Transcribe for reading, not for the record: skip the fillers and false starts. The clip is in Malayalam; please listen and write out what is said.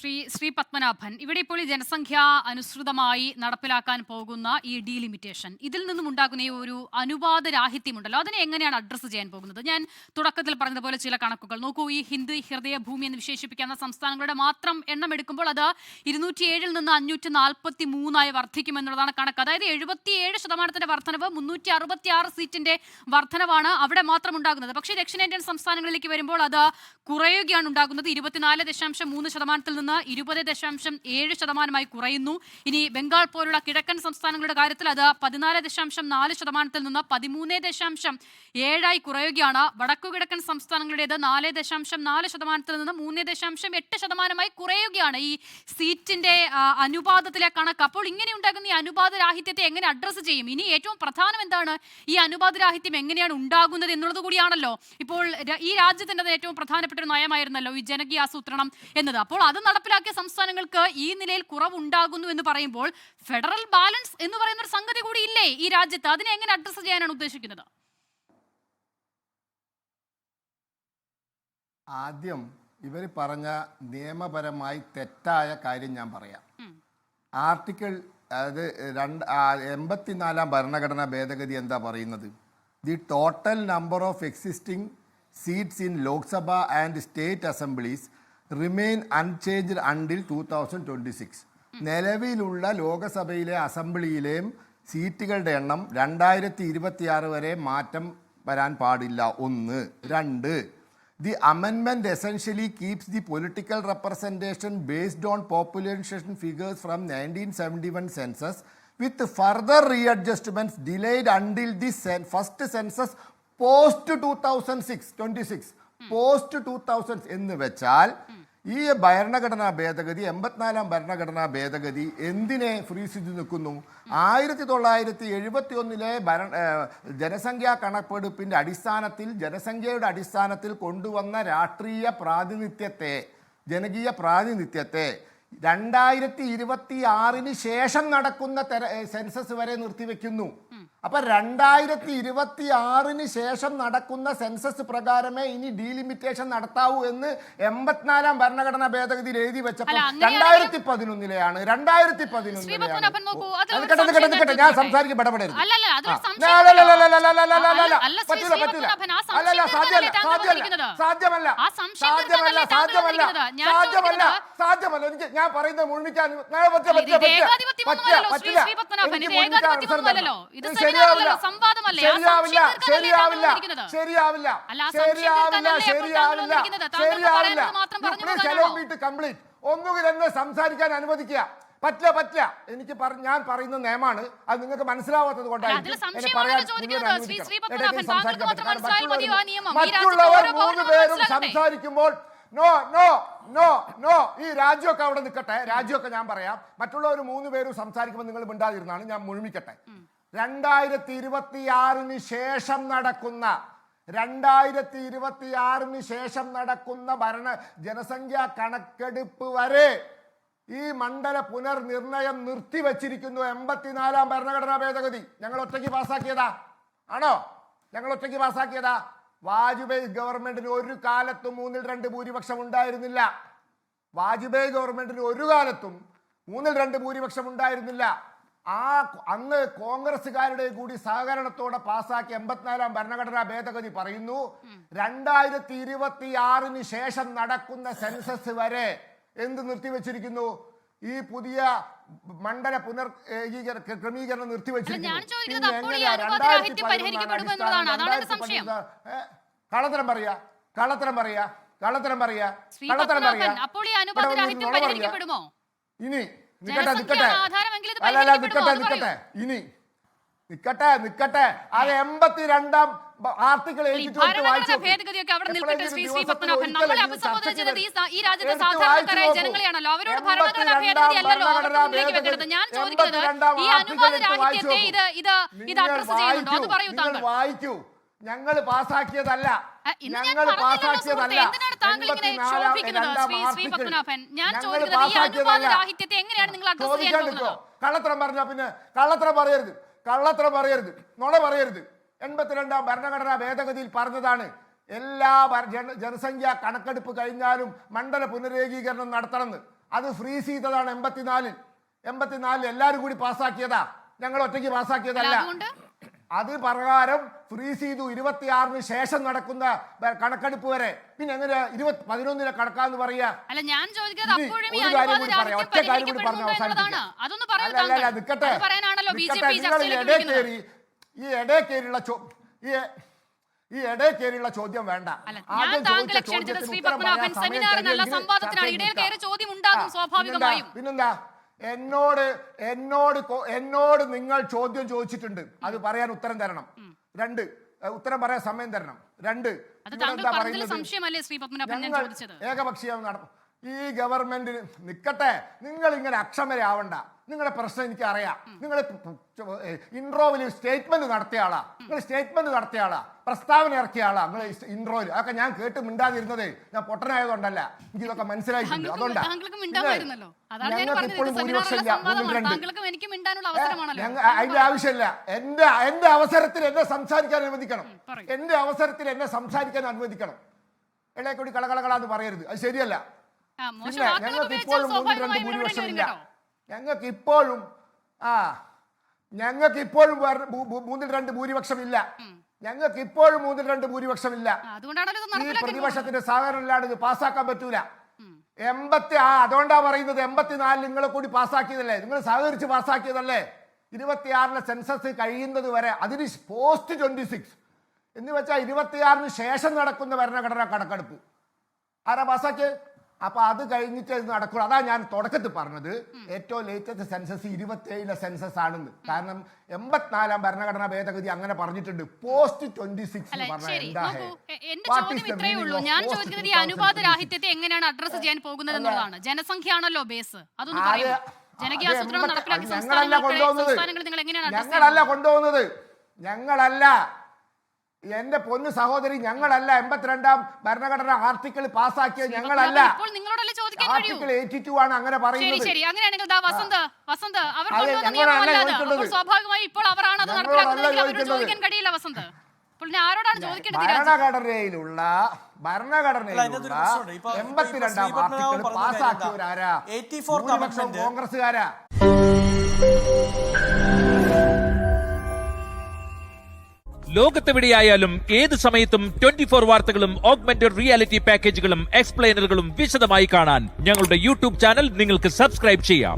ശ്രീ പത്മനാഭൻ, ഇവിടെ ഇപ്പോൾ ഈ ജനസംഖ്യ അനുസൃതമായി നടപ്പിലാക്കാൻ പോകുന്ന ഈ ഡീലിമിറ്റേഷൻ, ഇതിൽ നിന്നും ഉണ്ടാകുന്ന ഈ ഒരു അനുപാത രാഹിത്യമുണ്ടല്ലോ, അതിനെ എങ്ങനെയാണ് അഡ്രസ്സ് ചെയ്യാൻ പോകുന്നത്? ഞാൻ തുടക്കത്തിൽ പറഞ്ഞതുപോലെ ചില കണക്കുകൾ നോക്കൂ. ഈ ഹിന്ദു ഹൃദയഭൂമി എന്ന് വിശേഷിപ്പിക്കുന്ന സംസ്ഥാനങ്ങളുടെ മാത്രം എണ്ണം എടുക്കുമ്പോൾ അത് 207 നിന്ന് 543 വർദ്ധിക്കുമെന്നുള്ളതാണ് കണക്ക്. അതായത് 77% വർധനവ്, 366 സീറ്റിന്റെ വർധനവാണ് അവിടെ മാത്രം ഉണ്ടാകുന്നത്. പക്ഷേ ദക്ഷിണേന്ത്യൻ സംസ്ഥാനങ്ങളിലേക്ക് വരുമ്പോൾ അത് കുറയുകയാണ് ഉണ്ടാകുന്നത്. 24.3% നിന്ന് 20.7% കുറയുന്നു. ഇനി ബംഗാൾ പോലുള്ള കിഴക്കൻ സംസ്ഥാനങ്ങളുടെ കാര്യത്തിൽ അത് 14.4% നിന്ന് 13.7% കുറയുകയാണ്. വടക്കുകിഴക്കൻ സംസ്ഥാനങ്ങളുടേത് 4.4% നിന്ന് 3.8% കുറയുകയാണ് ഈ സീറ്റിന്റെ അനുപാതത്തിലെ കണക്ക്. അപ്പോൾ ഇങ്ങനെ ഉണ്ടാകുന്ന ഈ അനുപാത രാഹിത്യത്തെ എങ്ങനെ അഡ്രസ്സ് ചെയ്യും? ഇനി ഏറ്റവും പ്രധാനം എന്താണ്, ഈ അനുപാത രാഹിത്യം എങ്ങനെയാണ് ഉണ്ടാകുന്നത് എന്നുള്ളത് കൂടിയാണല്ലോ. ഇപ്പോൾ ഈ രാജ്യത്തിന്റെ ഏറ്റവും പ്രധാനപ്പെട്ട ഒരു നയമായിരുന്നല്ലോ ഈ ജനകീയ ആസൂത്രണം എന്നത്. അപ്പോൾ അത് നടപ്പിലാക്കിയ സംസ്ഥാനങ്ങൾക്ക് ഈ നിലയിൽ കുറവുണ്ടാകുന്നു എന്ന് പറയുമ്പോൾ ഫെഡറൽ ബാലൻസ് എന്ന് പറയുന്ന ഒരു സംഗതി കൂടി ഇല്ലേ ഈ രാജ്യത്ത്? അതിനെ എങ്ങനെ അഡ്രസ്സ് ചെയ്യാനാണ് ഉദ്ദേശിക്കുന്നത്? ആദ്യം ഇവർ പറഞ്ഞ നിയമപരമായി തെറ്റായ കാര്യം ഞാൻ പറയാം. ആർട്ടിക്കിൾ അതായത് 84 ഭരണഘടനാ ഭേദഗതി എന്താ പറയുന്നത്? The total number of existing seats in Lok Sabha and state assemblies remain unchanged until 2026. നിലവിലുള്ള ലോകസഭയിലെ അസംബ്ലിയിലെയും സീറ്റുകളുടെ എണ്ണം 2026 വരെ മാറ്റം വരാൻ പാടില്ല. 1. 2. The amendment essentially keeps the political representation based on population figures from 1971 census with further readjustments delayed until the first census post 2026. Post 2000 എന്ന് വെച്ചാൽ ഈ ഭരണഘടനാ ഭേദഗതി 84 ഭരണഘടനാ ഭേദഗതി എന്തിനെ ഫ്രീസ് ചെയ്ത് നിൽക്കുന്നു? 1971 ജനസംഖ്യാ കണക്കെടുപ്പിൻ്റെ അടിസ്ഥാനത്തിൽ, ജനസംഖ്യയുടെ അടിസ്ഥാനത്തിൽ കൊണ്ടുവന്ന രാഷ്ട്രീയ പ്രാതിനിധ്യത്തെ, ജനകീയ പ്രാതിനിധ്യത്തെ 2026 ശേഷം നടക്കുന്ന സെൻസസ് വരെ നിർത്തിവെക്കുന്നു. അപ്പൊ 2026 ശേഷം നടക്കുന്ന സെൻസസ് പ്രകാരമേ ഇനി ഡീലിമിറ്റേഷൻ നടത്താവൂ എന്ന് 84 ഭരണഘടനാ ഭേദഗതിയിൽ എഴുതി വെച്ചപ്പോൾ 2011 ഞാൻ സംസാരിക്കും ഇടപെടരുത്. സാധ്യമല്ല എനിക്ക് ഞാൻ പറയുന്നത് മുഴുമിക്കാൻ ഒന്നുകിൽ എന്നെ സംസാരിക്കാൻ അനുവദിക്കുക. പറ്റില്ല എനിക്ക് ഞാൻ പറയുന്ന നിയമമാണ്, അത് നിങ്ങൾക്ക് മനസ്സിലാവാത്തത് കൊണ്ടാണ് മറ്റുള്ളവർ 3 പേരും സംസാരിക്കുമ്പോൾ നോ നോ നോ നോ ഈ രാജ്യമൊക്കെ അവിടെ നിൽക്കട്ടെ. രാജ്യമൊക്കെ ഞാൻ പറയാം. മറ്റുള്ളവർ 3 പേരും സംസാരിക്കുമ്പോൾ നിങ്ങൾ മിണ്ടാതിരുന്നാണ്. ഞാൻ മുഴുമിക്കട്ടെ. 2026 ശേഷം നടക്കുന്ന 2026 ശേഷം നടക്കുന്ന ജനസംഖ്യാ കണക്കെടുപ്പ് വരെ ഈ മണ്ഡല പുനർനിർണയം നിർത്തിവച്ചിരിക്കുന്നു. 84 ഭരണഘടനാ ഭേദഗതി ഞങ്ങൾ ഒറ്റയ്ക്ക് പാസ്സാക്കിയതാ ആണോ? ഞങ്ങൾ ഒറ്റയ്ക്ക് പാസ്സാക്കിയതാ. വാജ്പേയി ഗവൺമെന്റിന് ഒരു കാലത്തും 2/3 ഭൂരിപക്ഷം ഉണ്ടായിരുന്നില്ല. വാജ്പേയി ഗവൺമെന്റിന് ഒരു കാലത്തും 2/3 ഭൂരിപക്ഷം ഉണ്ടായിരുന്നില്ല. അന്ന് കോൺഗ്രസുകാരുടെ കൂടി സഹകരണത്തോടെ പാസ്സാക്കിയ 84 ഭരണഘടനാ ഭേദഗതി പറയുന്നു 2026 ശേഷം നടക്കുന്ന സെൻസസ് വരെ എന്ത് നിർത്തിവെച്ചിരിക്കുന്നു? ഈ പുതിയ മണ്ഡല ക്രമീകരണം നിർത്തിവെച്ചിരിക്കുന്നു. കള്ളത്തരം പറയാ. ഇനി നിക്കട്ടെ അത് 82 ആർട്ടിക്കിൾ വായിക്കൂ. ഞങ്ങൾ പാസ്സാക്കിയതല്ല. കള്ളത്തരം പറഞ്ഞാ പിന്നെ കള്ളത്തരം പറയരുത്, നുണ പറയരുത്. 82 ഭരണഘടനാ ഭേദഗതിയിൽ പറഞ്ഞതാണ് എല്ലാ ജനസംഖ്യാ കണക്കെടുപ്പ് കഴിഞ്ഞാലും മണ്ഡല പുനരേകീകരണം നടത്തണമെന്ന്. അത് ഫ്രീസ് ചെയ്തതാണ് 84 എല്ലാവരും കൂടി പാസ്സാക്കിയതാ, ഞങ്ങൾ ഒറ്റയ്ക്ക് പാസ്സാക്കിയതല്ല. അത് പ്രകാരം ഫ്രീസ് ചെയ്തു 26-ന് ശേഷം നടക്കുന്ന കണക്കെടുപ്പ് വരെ. പിന്നെ എങ്ങനെ 11-ന് കണക്കാന്ന് പറയാ? ഒറ്റ കാര്യം കൂടി പറഞ്ഞ് അവസാനിപ്പിക്കാം. നിക്കട്ടെ, നിങ്ങൾ ഈ ഇടയിൽ ചോദ്യം വേണ്ട. പിന്നെന്താ എന്നോട് നിങ്ങൾ ചോദ്യം ചോദിച്ചിട്ടുണ്ട്, അത് പറയാൻ ഉത്തരം തരണം. 2 ഉത്തരം പറയാൻ സമയം തരണം. 2 ഏകപക്ഷീയം നടക്കും ഈ ഗവൺമെന്റിന്. നിക്കട്ടെ, നിങ്ങൾ ഇങ്ങനെ അക്ഷമരാവണ്ട. നിങ്ങളുടെ പ്രശ്നം എനിക്ക് അറിയാം. നിങ്ങൾ ഇൻട്രോവിൽ സ്റ്റേറ്റ്മെന്റ് നടത്തിയ ആളാ, പ്രസ്താവന ഇറക്കിയ ആളാ നിങ്ങൾ ഇൻട്രോയിൽ. അതൊക്കെ ഞാൻ കേട്ട് മിണ്ടാതിരുന്നത് ഞാൻ പൊട്ടനായതുകൊണ്ടല്ല, എനിക്ക് ഇതൊക്കെ മനസ്സിലായിട്ടുണ്ട്. അതുകൊണ്ടാണ് ഞങ്ങൾക്ക് ഇപ്പോഴും ഭൂരിപക്ഷം ഇല്ല. അതിന്റെ ആവശ്യമില്ല. എന്റെ അവസരത്തിൽ എന്നെ സംസാരിക്കാൻ അനുവദിക്കണം. ഇടയിൽ കൂടി കളകളകളാന്ന് പറയരുത്, അത് ശരിയല്ല. പിന്നെ ഞങ്ങൾക്ക് ഇപ്പോഴും 3-2 ഭൂരിപക്ഷം ഇല്ല. ഞങ്ങൾക്ക് ഇപ്പോഴും 3-2 ഭൂരിപക്ഷം ഇല്ല. ഈ പ്രതിപക്ഷത്തിന്റെ സഹകരണമില്ലാണ്ട് ഇത് പാസ്സാക്കാൻ പറ്റൂല. അതുകൊണ്ടാ പറയുന്നത് 84 നിങ്ങളെ കൂടി പാസ്സാക്കിയതല്ലേ, നിങ്ങൾ സഹകരിച്ച് പാസ്സാക്കിയതല്ലേ. 26-ലെ സെൻസസ് കഴിയുന്നത് വരെ, അതിന് പോസ്റ്റ് 26 എന്ന് വെച്ചാൽ 26-ന് ശേഷം നടക്കുന്ന ഭരണഘടനാ കണക്കെടുപ്പ് ആരാ പാസ്സാക്കിയത്? അപ്പൊ അത് കഴിഞ്ഞിട്ട് നടക്കുക. അതാ ഞാൻ തുടക്കത്തിൽ പറഞ്ഞത് ഏറ്റവും ലേറ്റസ്റ്റ് സെൻസസ് 27-ലെ സെൻസസ് ആണെന്ന്. കാരണം 84-ാം ഭരണഘടനാ ഭേദഗതി അങ്ങനെ പറഞ്ഞിട്ടുണ്ട്. പോസ്റ്റ് 26 അനുപാത രാഹിത്യത്തെ എങ്ങനെയാണ് അഡ്രസ് ചെയ്യാൻ പോകുന്നത് എന്നുള്ളതാണ്. ജനസംഖ്യയാണല്ലോ ബേസ്. അതൊന്നും പറയൂ. ജനകീയാസൂത്രണം നടപ്പിലാക്കിയ ഞങ്ങളല്ല കൊണ്ടുപോകുന്നത്. എന്റെ പൊന്നു സഹോദരി, ഞങ്ങളല്ല 82-ാം ഭരണഘടന ആർട്ടിക്കിൾ പാസ്സാക്കിയത്. ഞങ്ങളല്ല. ആർട്ടിക്കിൾ 82 ആണ് അങ്ങനെ പറയുന്നത്. ഭരണഘടനയിലുള്ള 82-ാം ആർട്ടിക്കിൾ പാസ്സാക്കിയവരാരാ? കോൺഗ്രസ്സുകാരാ. ലോകത്തെവിടെയായാലും ഏത് സമയത്തും 24 വാർത്തകളും ഓഗ്മെന്റഡ് റിയാലിറ്റി പാക്കേജുകളും എക്സ്പ്ലെയിനറുകളും വിശദമായി കാണാൻ ഞങ്ങളുടെ യൂട്യൂബ് ചാനൽ നിങ്ങൾക്ക് സബ്സ്ക്രൈബ് ചെയ്യാം.